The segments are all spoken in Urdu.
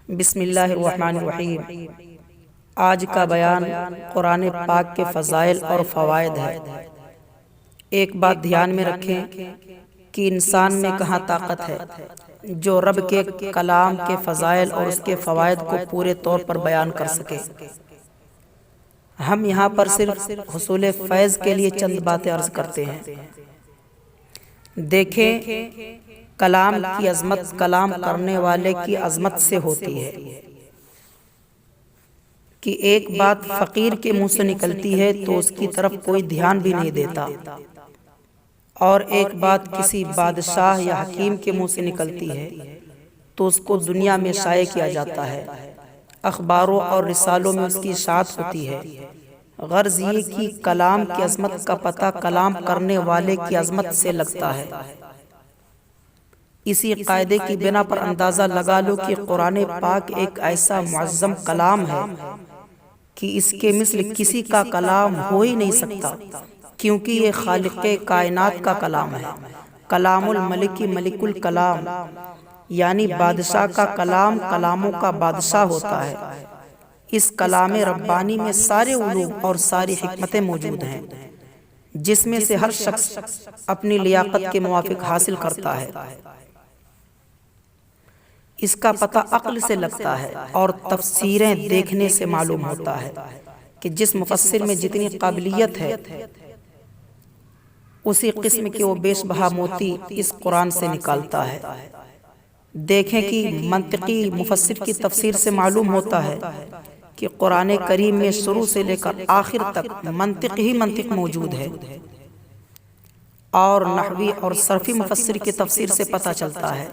بسم اللہ الرحمن الرحیم۔ آج کا بیان قرآن پاک کے فضائل اور فوائد ہے۔ ایک بات دھیان میں رکھیں کہ انسان میں کہاں طاقت ہے جو رب کے کلام کے فضائل اور اس کے فوائد کو پورے طور پر بیان کر سکے۔ ہم یہاں پر صرف حصول فیض کے لیے چند باتیں عرض کرتے ہیں۔ دیکھیں، کلام کی عظمت کلام کرنے والے کی عظمت سے ہوتی ہے کہ ایک بات فقیر کے منہ سے نکلتی ہے تو اس کی طرف کوئی دھیان بھی نہیں دیتا، اور ایک بات کسی بادشاہ یا حکیم کے منہ سے نکلتی ہے تو اس کو دنیا میں شائع کیا جاتا ہے، اخباروں اور رسالوں میں اس کی اشاعت ہوتی ہے۔ غرض یہ کہ کلام کی عظمت کا پتہ کلام کرنے والے کی عظمت سے لگتا ہے۔ اسی قاعدے کی بنا پر اندازہ لگا لو کہ قرآن پاک ایک ایسا معظم کلام ہے کہ اس کے مثل کسی کا کلام ہو ہی نہیں سکتا، کیونکہ یہ خالق کائنات کا کلام ہے۔ کلام الملک ملک الکلام، یعنی بادشاہ کا کلام کلاموں کا بادشاہ ہوتا ہے۔ اس کلام ربانی میں سارے علوم اور ساری حکمتیں موجود ہیں، جس میں سے ہر شخص اپنی لیاقت کے موافق حاصل کرتا ہے۔ اس کا پتہ عقل سے لگتا ہے اور تفسیریں دیکھنے سے معلوم ہوتا ہے کہ جس مفسر میں جتنی قابلیت ہے اسی قسم کے وہ بیش بہا موتی اس قرآن سے نکالتا ہے۔ دیکھیں کہ منطقی مفسر کی تفسیر سے معلوم ہوتا ہے کہ قرآن کریم میں شروع سے لے کر آخر تک منطق ہی منطق موجود ہے، اور نحوی اور صرفی مفسر کی تفسیر سے پتہ چلتا ہے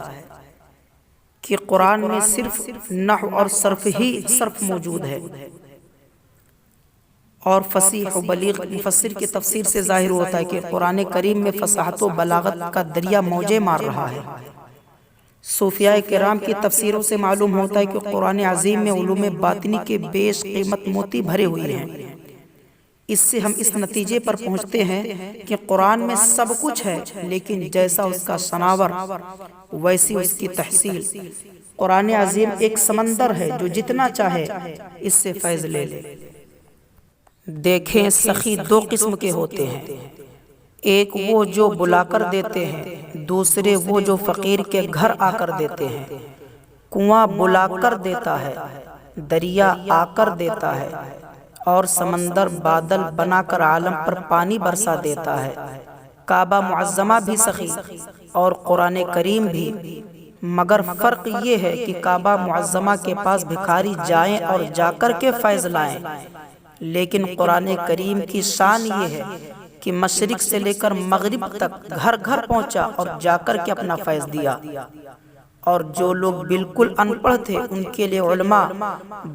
کہ قرآن میں صرف نحو اور صرف ہی صرف موجود ہے، اور فصیح و بلیغ مفسر کی تفسیر سے ظاہر ہوتا ہے کہ قرآن کریم میں فصاحت و بلاغت کا دریا موجیں مار رہا ہے۔ صوفیاء کرام کی تفسیروں سے معلوم ہوتا ہے کہ قرآن عظیم میں علوم باطنی کے بیش قیمت موتی بھرے ہوئے ہیں۔ اس سے ہم اس نتیجے پر پہنچتے ہیں کہ قرآن میں سب کچھ ہے، لیکن جیسا اس کا شناور ویسی اس کی تحصیل۔ قرآن عظیم ایک سمندر ہے جو جتنا چاہے اس سے فیض لے لے۔ دیکھیں، سخی دو قسم کے ہوتے ہیں، ایک وہ جو بلا کر دیتے ہیں، دوسرے وہ جو فقیر کے گھر آ کر دیتے ہیں۔ کنواں بلا کر دیتا ہے، دریا آ کر دیتا ہے، اور سمندر بادل بنا کر عالم پر پانی برسا دیتا ہے۔ کعبہ معظمہ بھی سخی اور قرآن کریم بھی، مگر فرق یہ ہے کہ کعبہ معظمہ کے پاس بھکاری جائیں اور جا کر کے فیض لائیں، لیکن قرآن کریم کی شان یہ ہے کہ مشرق سے لے کر مغرب تک گھر گھر پہنچا اور جا کر کے اپنا فیض دیا۔ اور جو لوگ بالکل ان پڑھ تھے ان کے لیے علماء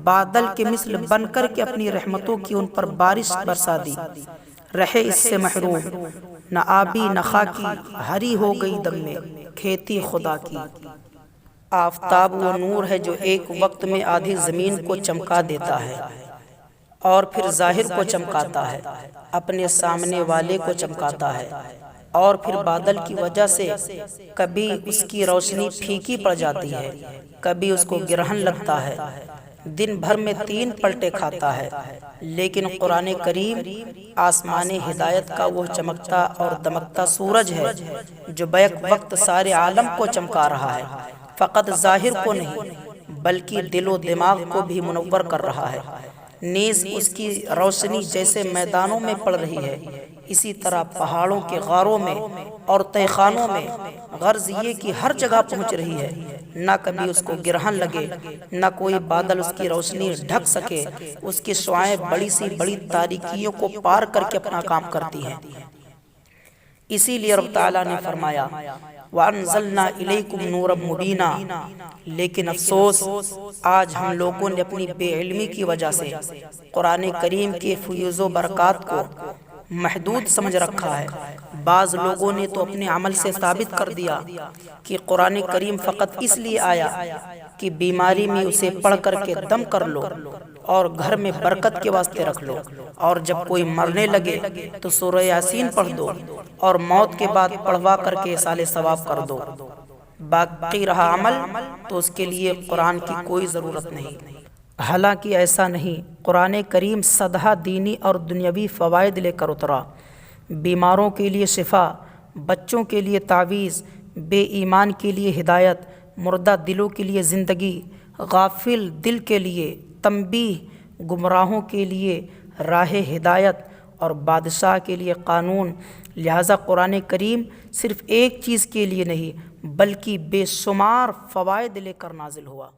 بادل کے مثل بن کر کے اپنی رحمتوں کی ان پر بارش برسا دی، رہے اس سے محروم، نہ آبی نہ خاکی، ہری ہو گئی دم میں کھیتی خدا کی۔ آفتاب وہ نور ہے جو ایک وقت میں آدھی زمین کو چمکا دیتا ہے اور پھر ظاہر کو چمکاتا ہے، اپنے سامنے والے کو چمکاتا ہے، اور پھر بادل کی وجہ سے کبھی اس کی روشنی پھیکی پڑ جاتی ہے، کبھی اس کو گرہن لگتا ہے، دن بھر میں 3 پلٹے کھاتا ہے۔ لیکن قرآن کریم آسمان ہدایت کا وہ چمکتا اور دمکتا سورج ہے جو بیک وقت سارے عالم کو چمکا رہا ہے، فقط ظاہر کو نہیں بلکہ دل و دماغ کو بھی منور کر رہا ہے۔ نیز اس کی روشنی جیسے میدانوں میں پڑ رہی ہے، اسی طرح پہاڑوں کے غاروں میں اور تہ خانوں میں، غرض یہ کہ ہر جگہ پہنچ رہی ہے، نہ کبھی اس کو گرہن لگے، نہ کوئی بادل اس کی روشنی ڈھک سکے۔ اس کی شعاعیں بڑی سی بڑی تاریکیوں کو پار کر کے اپنا کام کرتی ہیں۔ اسی لیے رب تعالیٰ نے فرمایا وَأَنزَلْنَا إِلَيْكُمْ نُورًا مُبِينًا۔ لیکن افسوس، آج ہم لوگوں نے اپنی بے علمی کی وجہ سے قرآن کریم کے فیوز و برکات کو محدود سمجھ رکھا ہے۔ بعض لوگوں نے تو اپنے عمل سے ثابت کر دیا کہ قرآن کریم فقط اس لیے آیا کہ بیماری میں اسے پڑھ کر کے دم کر لو اور گھر میں برکت کے واسطے رکھ لو، اور جب کوئی مرنے لگے تو سورہ یاسین پڑھ دو اور موت کے بعد پڑھوا کر کے ایصال ثواب کر دو۔ باقی رہا عمل تو اس کے لیے قرآن کی کوئی ضرورت نہیں۔ حالانکہ ایسا نہیں، قرآن کریم سدھا دینی اور دنیاوی فوائد لے کر اترا۔ بیماروں کے لیے شفا، بچوں کے لیے تعویذ، بے ایمان کے لیے ہدایت، مردہ دلوں کے لیے زندگی، غافل دل کے لیے تنبیہ، گمراہوں کے لیے راہ ہدایت اور بادشاہ کے لیے قانون۔ لہٰذا قرآن کریم صرف ایک چیز کے لیے نہیں بلکہ بے شمار فوائد لے کر نازل ہوا۔